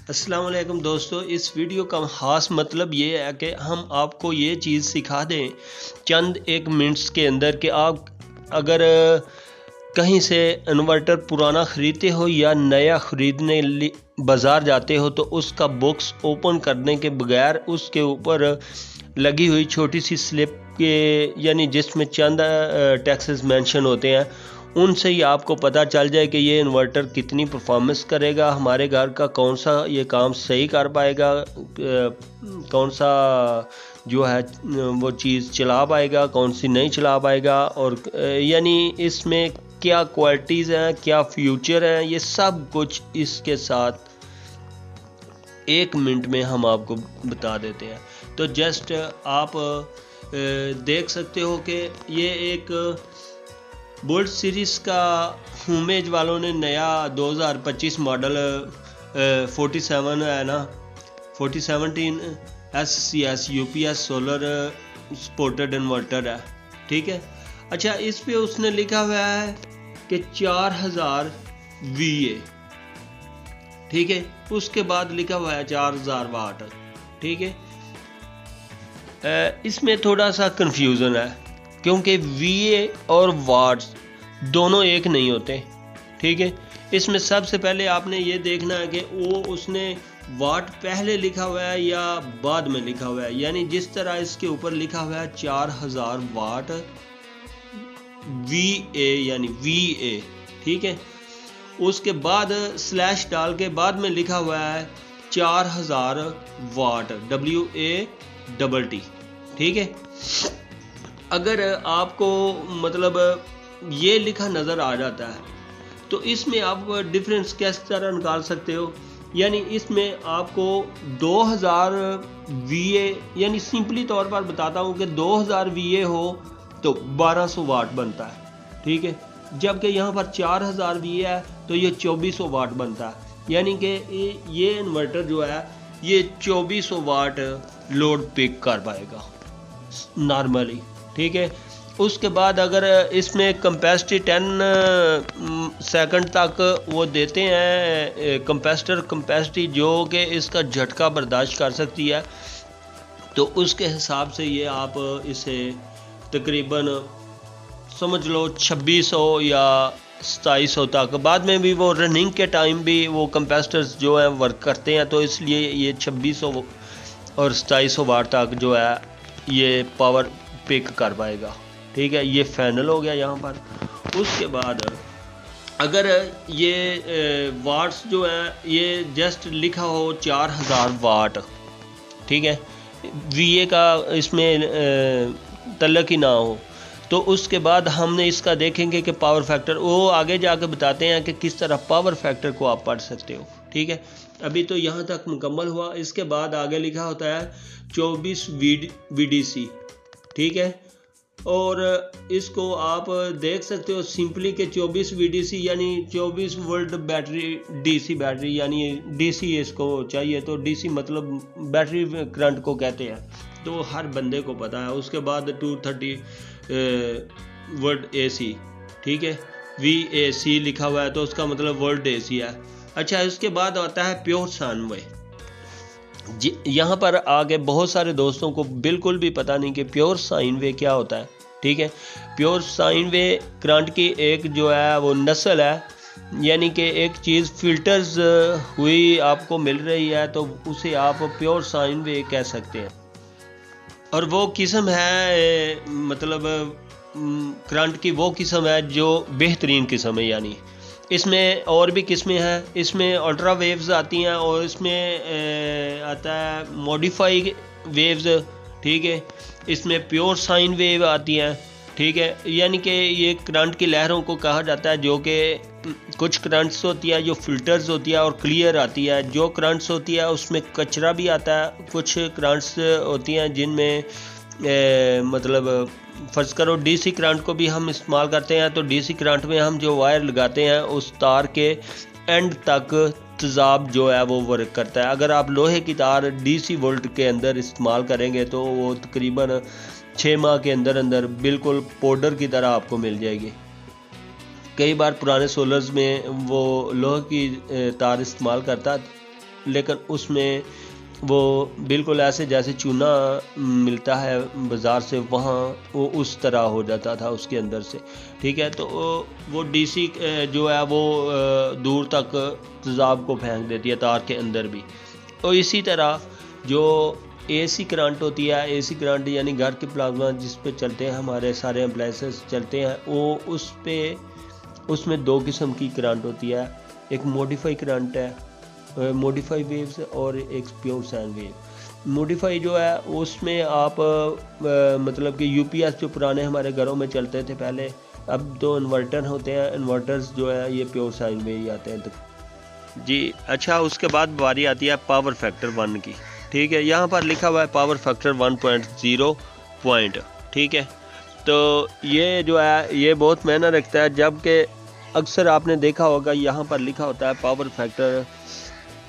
अस्सलाम वालेकुम दोस्तों, इस वीडियो का ख़ास मतलब ये है कि हम आपको ये चीज़ सिखा दें चंद एक मिनट्स के अंदर कि आप अगर कहीं से इन्वर्टर पुराना ख़रीदते हो या नया ख़रीदने बाज़ार जाते हो तो उसका बॉक्स ओपन करने के बगैर उसके ऊपर लगी हुई छोटी सी स्लिप के यानी जिसमें चंद टैक्सेस मेंशन होते हैं उनसे ही आपको पता चल जाए कि ये इन्वर्टर कितनी परफॉर्मेंस करेगा, हमारे घर का कौन सा ये काम सही कर पाएगा, कौन सा जो है वो चीज़ चला पाएगा, कौन सी नहीं चला पाएगा, और यानी इसमें क्या क्वालिटीज़ हैं, क्या फ्यूचर हैं, ये सब कुछ इसके साथ 1 मिनट में हम आपको बता देते हैं। तो जस्ट आप देख सकते हो कि ये एक बोल्ट सीरीज़ का होमेज वालों ने नया 2025 मॉडल 47 है ना, 4017 SCS UPS solar supported inverter है। ठीक है, अच्छा इस पे उसने लिखा हुआ है कि 4000 VA। ठीक है, उसके बाद लिखा हुआ है 4000 वाट। ठीक है, इसमें थोड़ा सा कंफ्यूजन है क्योंकि VA और वाट्स दोनों एक नहीं होते। ठीक है, इसमें सबसे पहले आपने ये देखना है कि वो उसने वाट पहले लिखा हुआ है या बाद में लिखा हुआ है। यानी जिस तरह इसके ऊपर लिखा हुआ है 4000 वाट VA यानी VA। ठीक है, उसके बाद स्लैश डाल के बाद में लिखा हुआ है 4000 वाट WATT। ठीक है, अगर आपको मतलब ये लिखा नज़र आ जाता है तो इसमें आप डिफरेंस किस तरह निकाल सकते हो। यानी इसमें आपको 2000 VA यानी सिंपली तौर पर बताता हूँ कि 2000 VA हो तो 1200 वाट बनता है। ठीक है, जबकि यहाँ पर 4000 VA है तो ये 2400 वाट बनता है। यानी कि ये इन्वर्टर जो है ये 2400 वाट लोड पिक कर पाएगा नॉर्मली। ठीक है, उसके बाद अगर इसमें कैपेसिटी 10 सेकंड तक वो देते हैं कैपेसिटर कैपेसिटी जो कि इसका झटका बर्दाश्त कर सकती है, तो उसके हिसाब से ये आप इसे तकरीबन समझ लो 2600 या 2700 तक, बाद में भी वो रनिंग के टाइम भी वो कैपेसिटर्स जो है वर्क करते हैं, तो इसलिए ये 2600 और 2700 वाट तक जो है ये पावर पिक कर पाएगा। ठीक है, ये फाइनल हो गया यहाँ पर। उसके बाद अगर ये वाट्स जो है ये जस्ट लिखा हो 4000 वाट, ठीक है, VA का इसमें तल्लक ही ना हो, तो उसके बाद हमने इसका देखेंगे कि पावर फैक्टर, वो आगे जाके बताते हैं कि किस तरह पावर फैक्टर को आप पढ़ सकते हो। ठीक है, अभी तो यहाँ तक मुकम्मल हुआ। इसके बाद आगे लिखा होता है 24 VDC। ठीक है, और इसको आप देख सकते हो सिंपली कि 24 VDC यानी 24 वोल्ट बैटरी, DC बैटरी यानी DC इसको चाहिए, तो DC मतलब बैटरी करंट को कहते हैं, तो हर बंदे को पता है। उसके बाद 230 वोल्ट AC। ठीक है, VAC लिखा हुआ है तो उसका मतलब वोल्ट AC है। अच्छा, इसके बाद आता है प्योर साइन वेव। यहाँ पर आगे बहुत सारे दोस्तों को बिल्कुल भी पता नहीं कि प्योर साइन वेव क्या होता है। ठीक है, प्योर साइन वेव करंट की एक जो है वो नस्ल है, यानी कि एक चीज़ फिल्टर्स हुई आपको मिल रही है तो उसे आप प्योर साइन वेव कह सकते हैं। और वो किस्म है मतलब करंट की वो किस्म है जो बेहतरीन किस्म है। यानी इसमें और भी किस्में हैं, इसमें अल्ट्रा वेव्स आती हैं और इसमें आता है मॉडिफाइड वेव्स। ठीक है, इसमें प्योर साइन वेव आती हैं। ठीक है, यानी कि ये करंट की लहरों को कहा जाता है, जो कि कुछ करंट्स होती है जो फिल्टर्स होती है और क्लियर आती है। जो करंट्स होती है उसमें कचरा भी आता है, कुछ करंट्स होती हैं जिनमें मतलब फ़र्ज़ करो DC करंट को भी हम इस्तेमाल करते हैं, तो DC करंट में हम जो वायर लगाते हैं उस तार के एंड तक तेज़ाब जो है वो वर्क करता है। अगर आप लोहे की तार DC वोल्ट के अंदर इस्तेमाल करेंगे तो वो तकरीबन 6 माह के अंदर अंदर बिल्कुल पाउडर की तरह आपको मिल जाएगी। कई बार पुराने सोलर्स में वो लोहे की तार इस्तेमाल करता लेकिन उसमें वो बिल्कुल ऐसे जैसे चूना मिलता है बाज़ार से, वहाँ वो उस तरह हो जाता था उसके अंदर से। ठीक है, तो वो डीसी जो है वो दूर तक तेज़ाब को फेंक देती है तार के अंदर भी। और इसी तरह जो एसी करंट होती है, एसी करंट यानी घर के प्लाज्मा जिस पे चलते हैं हमारे सारे अप्लायंसेस चलते हैं, वो उसमें दो किस्म की करंट होती है। एक मॉडिफाई करंट है, मॉडिफाई वेव्स, और एक प्योर साइन वेव। मॉडिफाई जो है उसमें आप मतलब कि यूपीएस जो पुराने हमारे घरों में चलते थे पहले, अब तो इन्वर्टर होते हैं, इन्वर्टर्स जो है ये प्योर साइन वेव ही आते हैं जी। अच्छा, उसके बाद बारी आती है पावर फैक्टर 1 की। ठीक है, यहाँ पर लिखा हुआ है पावर फैक्टर 1.0 पॉइंट। ठीक है, तो ये जो है ये बहुत मायने रखता है, जबकि अक्सर आपने देखा होगा यहाँ पर लिखा होता है power factor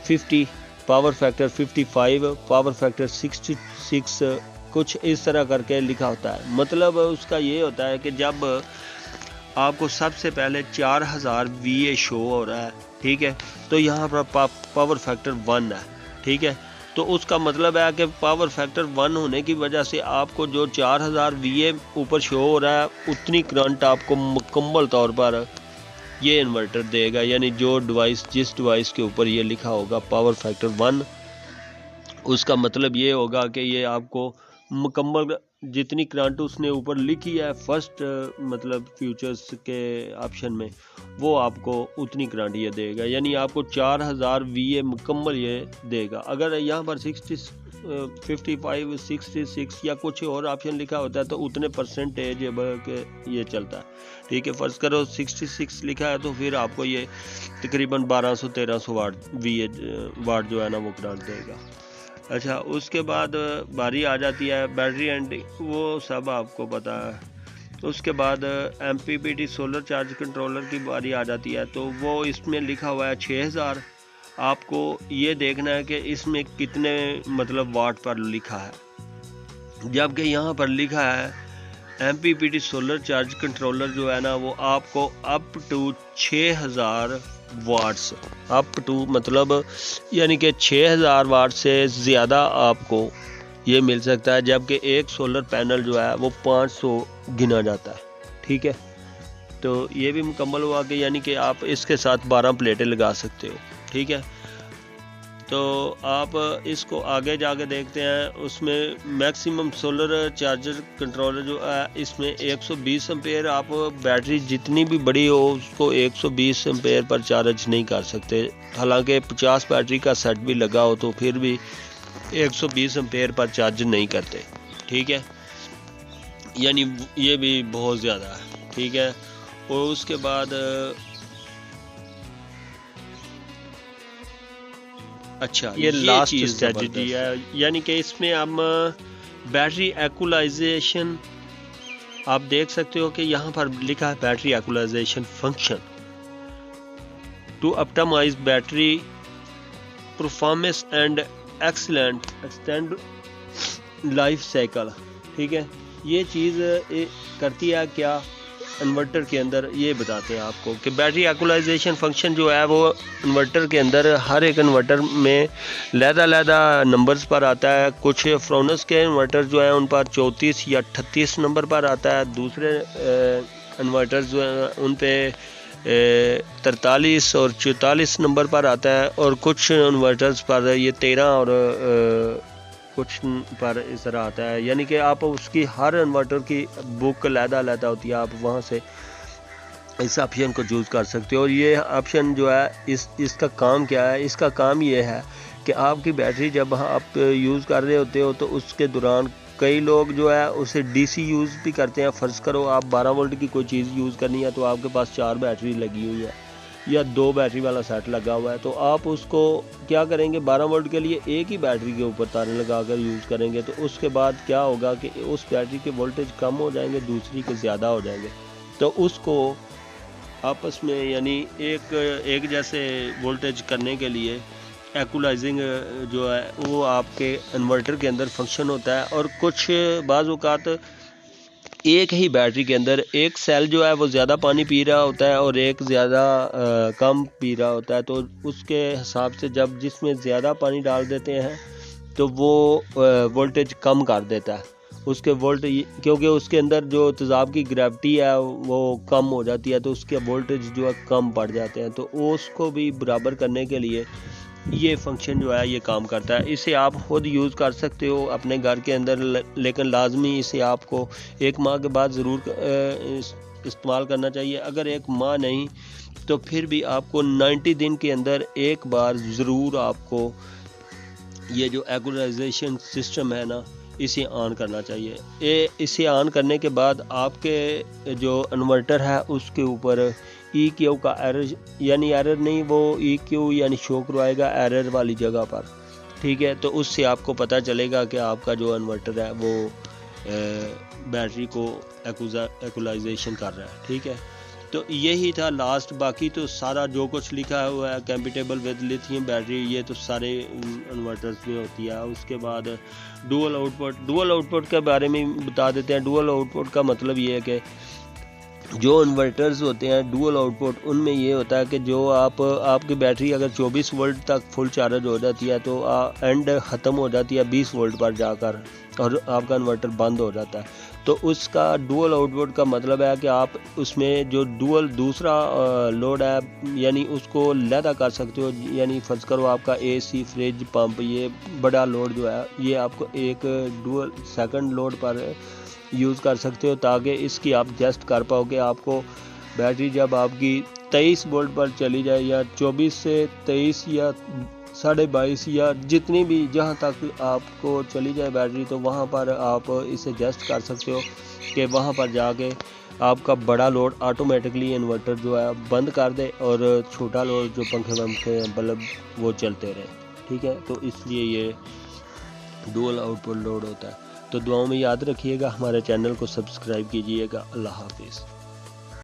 50, power factor 55, power factor 66, कुछ इस तरह करके लिखा होता है। मतलब उसका ये होता है कि जब आपको सबसे पहले 4000 VA शो हो रहा है, ठीक है, तो यहाँ पर पावर फैक्टर 1 है। ठीक है, तो उसका मतलब है कि पावर फैक्टर 1 होने की वजह से आपको जो 4000 VA ऊपर शो हो रहा है, उतनी करंट आपको मुकम्मल तौर पर ये इन्वर्टर देगा। यानी जो डिवाइस, जिस डिवाइस के ऊपर ये लिखा होगा पावर फैक्टर 1, उसका मतलब ये होगा कि ये आपको मुकम्मल जितनी करंट उसने ऊपर लिखी है फर्स्ट मतलब फ्यूचर्स के ऑप्शन में, वो आपको उतनी करंट ये देगा। यानी आपको 4000 VA मुकम्मल ये देगा। अगर यहाँ पर 55, 66 या कुछ और ऑप्शन लिखा होता है तो उतने परसेंटेज के ये चलता है। ठीक है, फ़र्ज़ करो 66 लिखा है तो फिर आपको ये तकरीबन 1200-1300 वाट जो है ना वो करंट देगा। अच्छा, उसके बाद बारी आ जाती है बैटरी एंड, वो सब आपको पता है। उसके बाद MPPT सोलर चार्ज कंट्रोलर की बारी आ जाती है, तो वो इसमें लिखा हुआ है 6000। आपको ये देखना है कि इसमें कितने मतलब वाट पर लिखा है, जबकि यहाँ पर लिखा है MPPT सोलर चार्ज कंट्रोलर जो है ना वो आपको up to 6000 watts, up to मतलब यानी कि 6000 वाट से ज़्यादा आपको ये मिल सकता है, जबकि एक सोलर पैनल जो है वो 500 गिना जाता है। ठीक है, तो ये भी मुकम्मल हुआ कि यानी कि आप इसके साथ 12 प्लेटें लगा सकते हो। ठीक है, तो आप इसको आगे जाके देखते हैं। उसमें मैक्सिमम सोलर चार्जर कंट्रोलर जो है इसमें 120 एम्पेयर, आप बैटरी जितनी भी बड़ी हो उसको 120 एम्पेयर पर चार्ज नहीं कर सकते। हालांकि 50 बैटरी का सेट भी लगा हो तो फिर भी 120 एम्पेयर पर चार्ज नहीं करते। ठीक है, यानी ये भी बहुत ज़्यादा है। ठीक है, और उसके बाद अच्छा, ये लास्ट स्ट्रेटजी है, यानी कि इसमें हम बैटरी इक्वलाइजेशन, आप देख सकते हो कि यहाँ पर लिखा है battery equalisation function to optimise battery performance and extend life cycle. ठीक है, ये चीज़ करती है क्या इन्वर्टर के अंदर, ये बताते हैं आपको कि बैटरी इक्वलाइजेशन फंक्शन जो है वो इन्वर्टर के अंदर, हर एक इन्वर्टर में लहदा नंबर्स पर आता है। कुछ फ्रोनस के इन्वर्टर जो है उन पर 34 या 38 नंबर पर आता है, दूसरे इन्वर्टर जो है उन पे 43 और 44 नंबर पर आता है, और कुछ इन्वर्टर्स पर ये 13 और कुछ पर इस तरह आता है। यानी कि आप उसकी हर इन्वर्टर की बुक लहदा होती है, आप वहाँ से इस ऑप्शन को चूज़ कर सकते हो। और ये ऑप्शन जो है इसका काम क्या है, इसका काम ये है कि आपकी बैटरी जब आप यूज़ कर रहे होते हो तो उसके दौरान कई लोग जो है उसे डीसी यूज़ भी करते हैं। फ़र्ज़ करो आप 12 वोल्ट की कोई चीज़ यूज़ करनी है तो आपके पास 4 बैटरी लगी हुई है या 2 बैटरी वाला सेट लगा हुआ है, तो आप उसको क्या करेंगे, 12 वोल्ट के लिए एक ही बैटरी के ऊपर तारें लगाकर यूज़ करेंगे। तो उसके बाद क्या होगा कि उस बैटरी के वोल्टेज कम हो जाएंगे, दूसरी के ज़्यादा हो जाएंगे। तो उसको आपस में यानी एक जैसे वोल्टेज करने के लिए इक्वलाइजिंग जो है वो आपके इन्वर्टर के अंदर फंक्शन होता है। और कुछ बाज़ औक़ात एक ही बैटरी के अंदर एक सेल जो है वो ज़्यादा पानी पी रहा होता है और एक ज़्यादा कम पी रहा होता है, तो उसके हिसाब से जब जिसमें ज़्यादा पानी डाल देते हैं तो वो वोल्टेज कम कर देता है उसके वोल्टेज, क्योंकि उसके अंदर जो तेज़ाब की ग्रेविटी है वो कम हो जाती है, तो उसके वोल्टेज जो है कम बढ़ जाते हैं। तो उसको भी बराबर करने के लिए ये फंक्शन जो है ये काम करता है। इसे आप खुद यूज़ कर सकते हो अपने घर के अंदर, लेकिन लाजमी इसे आपको 1 माह के बाद ज़रूर इस्तेमाल करना चाहिए। अगर 1 माह नहीं तो फिर भी आपको 90 दिन के अंदर एक बार ज़रूर आपको ये जो एक्वलाइजेशन सिस्टम है ना इसे ऑन करना चाहिए। इसे ऑन करने के बाद आपके जो इन्वर्टर है उसके ऊपर EQ का एरर, यानी एरर नहीं, वो EQ यानी शो करवाएगा एरर वाली जगह पर, ठीक है। तो उससे आपको पता चलेगा कि आपका जो इन्वर्टर है वो बैटरी को एक्वलाइजेशन कर रहा है, ठीक है। तो यही था लास्ट, बाकी तो सारा जो कुछ लिखा हुआ है कंपैटिबल विद लिथियम बैटरी, ये तो सारे इन्वर्टर्स में होती है। उसके बाद डुअल आउटपुट के बारे में बता देते हैं। डुअल आउटपुट का मतलब ये है कि जो इन्वर्टर्स होते हैं डुअल आउटपुट, उनमें ये होता है कि जो आपकी बैटरी अगर 24 वोल्ट तक फुल चार्ज हो जाती है तो एंड ख़त्म हो जाती है 20 वोल्ट पर जाकर और आपका इन्वर्टर बंद हो जाता है। तो उसका डुअल आउटपुट का मतलब है कि आप उसमें जो डुअल दूसरा लोड है यानी उसको लैदा कर सकते हो। यानी फ़र्ज़ करो आपका AC, फ्रिज, पंप, ये बड़ा लोड जो है ये आपको एक डुअल सेकंड लोड पर यूज़ कर सकते हो, ताकि इसकी आप एडजस्ट कर पाओ कि आपको बैटरी जब आपकी 23 वोल्ट पर चली जाए या 24 से 23 या 22.5 या जितनी भी जहाँ तक आपको चली जाए बैटरी, तो वहाँ पर आप इसे एडजस्ट कर सकते हो कि वहाँ पर जाके आपका बड़ा लोड ऑटोमेटिकली इन्वर्टर जो है बंद कर दे और छोटा लोड जो पंखे बल्ब वो चलते रहे, ठीक है। तो इसलिए ये डुअल आउटपुट लोड होता है। तो दुआओं में याद रखिएगा, हमारे चैनल को सब्सक्राइब कीजिएगा। अल्लाह हाफिज़।